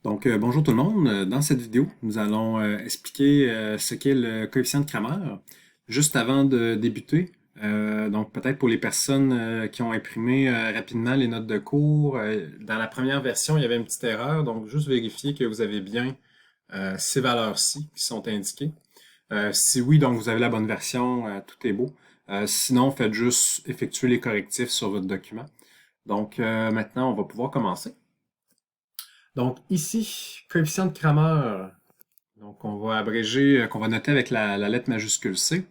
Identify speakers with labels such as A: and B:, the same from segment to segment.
A: Bonjour tout le monde. Dans cette vidéo, nous allons expliquer ce qu'est le coefficient de Cramer. Juste avant de débuter, donc peut-être pour les personnes qui ont imprimé rapidement les notes de cours, dans la première version, il y avait une petite erreur, donc juste vérifier que vous avez bien ces valeurs-ci qui sont indiquées. Si oui, donc vous avez la bonne version, tout est beau. Sinon, faites juste effectuer les correctifs sur votre document. Maintenant, on va pouvoir commencer. Donc ici, coefficient de Cramer, donc on va abréger, qu'on va noter avec la lettre majuscule C.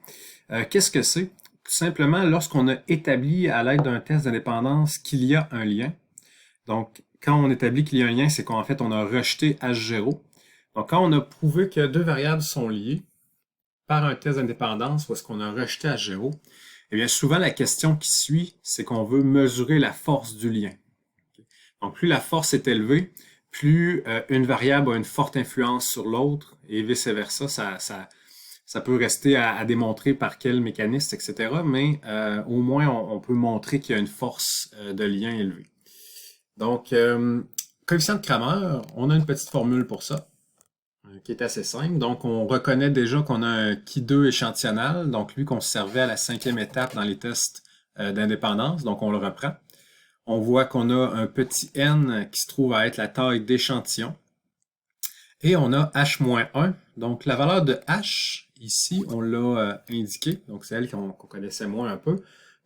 A: Qu'est-ce que c'est? Tout simplement, lorsqu'on a établi à l'aide d'un test d'indépendance qu'il y a un lien. Donc, quand on établit qu'il y a un lien, c'est qu'en fait, on a rejeté H0. Donc, quand on a prouvé que deux variables sont liées par un test d'indépendance, ou est-ce qu'on a rejeté H0, eh bien, souvent, la question qui suit, c'est qu'on veut mesurer la force du lien. Donc, plus la force est élevée, plus une variable a une forte influence sur l'autre et vice-versa. Ça peut rester à démontrer par quel mécanisme, etc. Mais au moins, on peut montrer qu'il y a une force de lien élevée. Donc, coefficient de Cramer, on a une petite formule pour ça, qui est assez simple. Donc, on reconnaît déjà qu'on a un Qui2 échantillonnal, donc lui qu'on servait à la 5e étape dans les tests d'indépendance. Donc, on le reprend. On voit qu'on a un petit n qui se trouve à être la taille d'échantillon. Et on a h-1. Donc la valeur de h, ici, on l'a indiqué. Donc c'est elle qu'on connaissait moins un peu.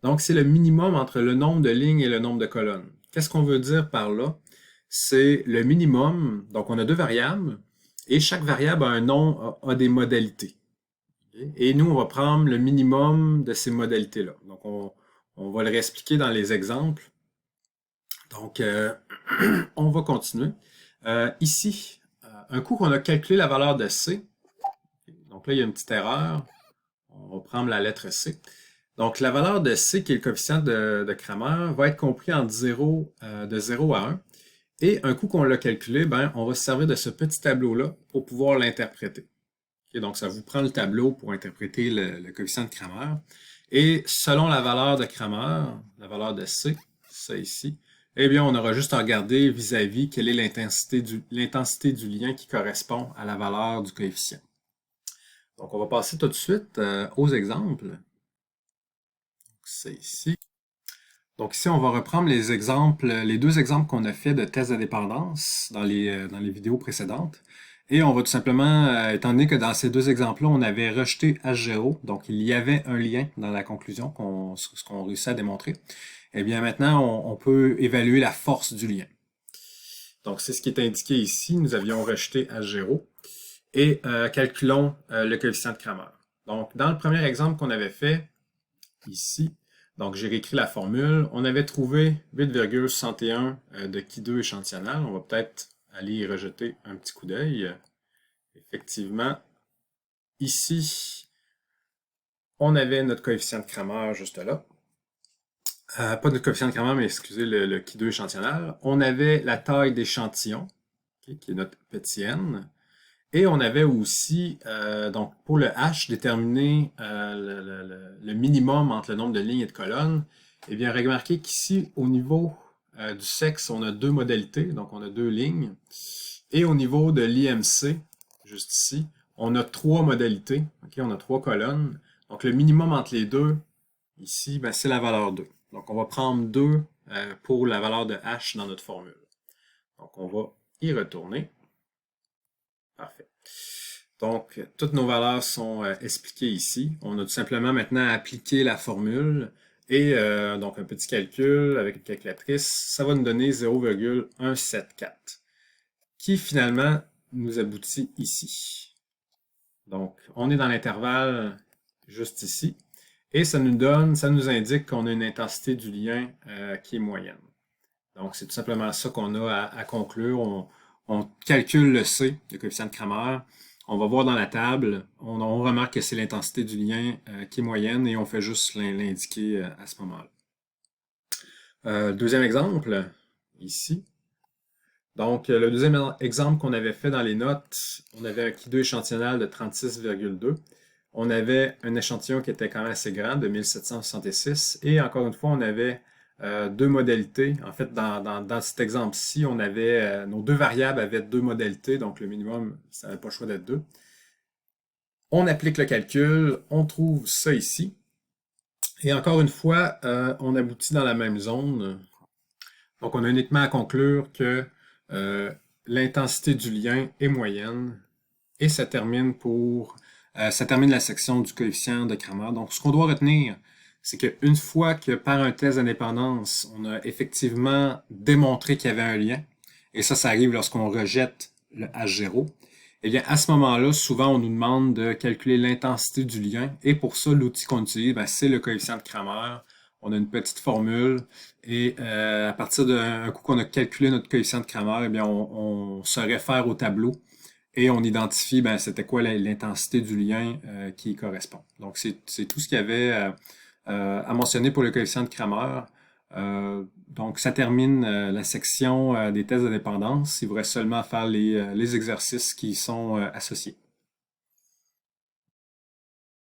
A: Donc c'est le minimum entre le nombre de lignes et le nombre de colonnes. Qu'est-ce qu'on veut dire par là? C'est le minimum. Donc on a deux variables. Et chaque variable a un nom, a des modalités. Et nous, on va prendre le minimum de ces modalités-là. Donc on va le réexpliquer dans les exemples. Donc, on va continuer. Ici, un coup qu'on a calculé la valeur de C, donc là, il y a une petite erreur. On va prendre la lettre C. Donc, la valeur de C, qui est le coefficient de Cramer, va être compris entre 0, de 0 à 1. Et un coup qu'on l'a calculé, ben, on va se servir de ce petit tableau-là pour pouvoir l'interpréter. Okay, donc, ça vous prend le tableau pour interpréter le coefficient de Cramer. Et selon la valeur de Cramer, la valeur de C, ça ici, eh bien, on aura juste à regarder vis-à-vis quelle est l'intensité du lien qui correspond à la valeur du coefficient. Donc, on va passer tout de suite aux exemples. C'est ici. Donc ici, on va reprendre les exemples, les deux exemples qu'on a fait de tests de dépendance dans les vidéos précédentes. Et on va tout simplement, étant donné que dans ces deux exemples-là, on avait rejeté H0, donc il y avait un lien dans la conclusion, ce qu'on réussit à démontrer, eh bien maintenant, on peut évaluer la force du lien. Donc c'est ce qui est indiqué ici, nous avions rejeté H0. Et calculons le coefficient de Cramer. Donc dans le premier exemple qu'on avait fait, ici, donc j'ai réécrit la formule, on avait trouvé 8,61 de Qui2 échantillonnal. On va peut-être aller y rejeter un petit coup d'œil. Effectivement, ici, on avait notre coefficient de Cramer juste là. Pas notre coefficient de Cramer, mais excusez, le Qui2 échantillonnal. On avait la taille d'échantillon, okay, qui est notre petit n. Et on avait aussi, donc pour le H, déterminer le minimum entre le nombre de lignes et de colonnes. Eh bien, remarquez qu'ici, au niveau du sexe, on a deux modalités, donc on a deux lignes. Et au niveau de l'IMC, juste ici, on a trois modalités, okay, on a trois colonnes. Donc le minimum entre les deux, ici, ben, c'est la valeur 2. Donc on va prendre 2 pour la valeur de H dans notre formule. Donc on va y retourner. Parfait. Donc, toutes nos valeurs sont expliquées ici. On a tout simplement maintenant appliqué la formule et donc un petit calcul avec une calculatrice, ça va nous donner 0,174 qui finalement nous aboutit ici. Donc, on est dans l'intervalle juste ici et ça nous indique qu'on a une intensité du lien qui est moyenne. Donc, c'est tout simplement ça qu'on a à conclure. On calcule le C, le coefficient de Cramer. On va voir dans la table, on remarque que c'est l'intensité du lien qui est moyenne et on fait juste l'indiquer à ce moment-là. Deuxième exemple, ici. Donc, le deuxième exemple qu'on avait fait dans les notes, on avait un Qui2 échantillonnal de 36,2. On avait un échantillon qui était quand même assez grand, de 1766. Et encore une fois, on avait deux modalités. En fait, dans cet exemple-ci, on avait nos deux variables avaient deux modalités, donc le minimum, ça n'avait pas le choix d'être deux. On applique le calcul, on trouve ça ici. Et encore une fois, on aboutit dans la même zone. Donc, on a uniquement à conclure que l'intensité du lien est moyenne et ça termine la section du coefficient de Cramer. Donc, ce qu'on doit retenir, c'est qu'une fois que par un test d'indépendance, on a effectivement démontré qu'il y avait un lien, et ça arrive lorsqu'on rejette le H0, eh bien, à ce moment-là, souvent, on nous demande de calculer l'intensité du lien, et pour ça, l'outil qu'on utilise, c'est le coefficient de Cramer. On a une petite formule, et à partir d'un coup qu'on a calculé notre coefficient de Cramer, eh bien, on se réfère au tableau, et on identifie c'était quoi l'intensité du lien qui y correspond. Donc, c'est tout ce qu'il y avait à mentionner pour le coefficient de Cramer. Donc, ça termine la section des tests de dépendance. Il vous reste seulement à faire les exercices qui y sont associés.